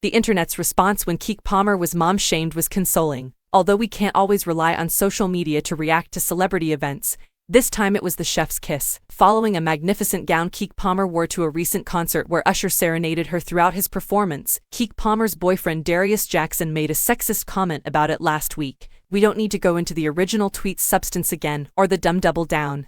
The internet's response when Keke Palmer was mom-shamed was consoling. Although we can't always rely on social media to react to celebrity events, this time it was the chef's kiss. Following a magnificent gown Keke Palmer wore to a recent concert where Usher serenaded her throughout his performance, Keke Palmer's boyfriend Darius Jackson made a sexist comment about it last week. We don't need to go into the original tweet's substance again, or the dumb double down.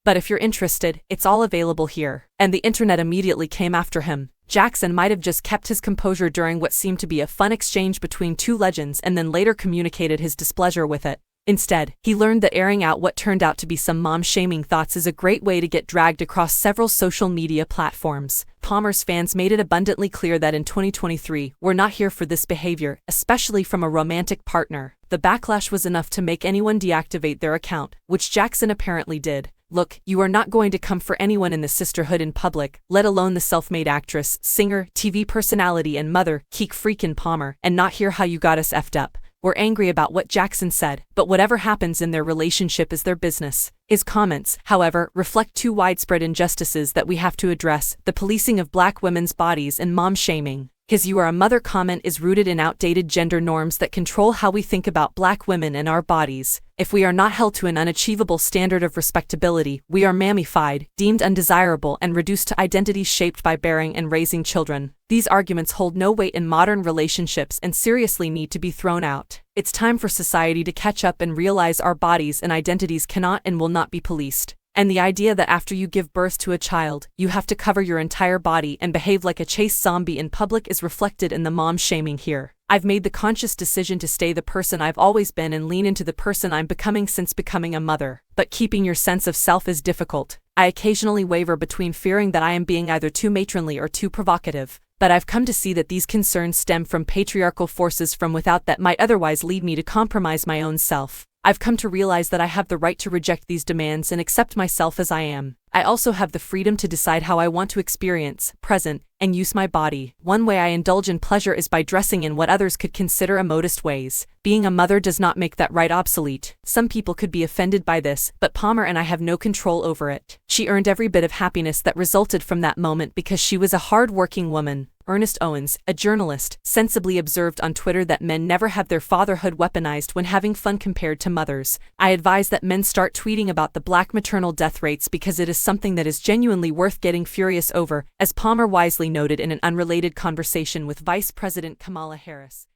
But if you're interested, it's all available here. And the internet immediately came after him. Jackson might have just kept his composure during what seemed to be a fun exchange between two legends and then later communicated his displeasure with it. Instead, he learned that airing out what turned out to be some mom-shaming thoughts is a great way to get dragged across several social media platforms. Palmer's fans made it abundantly clear that in 2023, we're not here for this behavior, especially from a romantic partner. The backlash was enough to make anyone deactivate their account, which Jackson apparently did. Look, you are not going to come for anyone in the sisterhood in public, let alone the self-made actress, singer, TV personality and mother, Keke freakin' Palmer, and not hear how you got us effed up. We're angry about what Jackson said, but whatever happens in their relationship is their business. His comments, however, reflect two widespread injustices that we have to address: the policing of Black women's bodies and mom-shaming. His "you are a mother" comment is rooted in outdated gender norms that control how we think about Black women and our bodies. If we are not held to an unachievable standard of respectability, we are mammified, deemed undesirable, and reduced to identities shaped by bearing and raising children. These arguments hold no weight in modern relationships and seriously need to be thrown out. It's time for society to catch up and realize our bodies and identities cannot and will not be policed. And the idea that after you give birth to a child, you have to cover your entire body and behave like a chaste zombie in public is reflected in the mom-shaming here. I've made the conscious decision to stay the person I've always been and lean into the person I'm becoming since becoming a mother. But keeping your sense of self is difficult. I occasionally waver between fearing that I am being either too matronly or too provocative. But I've come to see that these concerns stem from patriarchal forces from without that might otherwise lead me to compromise my own self. I've come to realize that I have the right to reject these demands and accept myself as I am. I also have the freedom to decide how I want to experience, present, and use my body. One way I indulge in pleasure is by dressing in what others could consider immodest ways. Being a mother does not make that right obsolete. Some people could be offended by this, but Palmer and I have no control over it. She earned every bit of happiness that resulted from that moment because she was a hard-working woman. Ernest Owens, a journalist, sensibly observed on Twitter that men never have their fatherhood weaponized when having fun compared to mothers. I advise that men start tweeting about the Black maternal death rates because it is something that is genuinely worth getting furious over, as Palmer wisely noted in an unrelated conversation with Vice President Kamala Harris.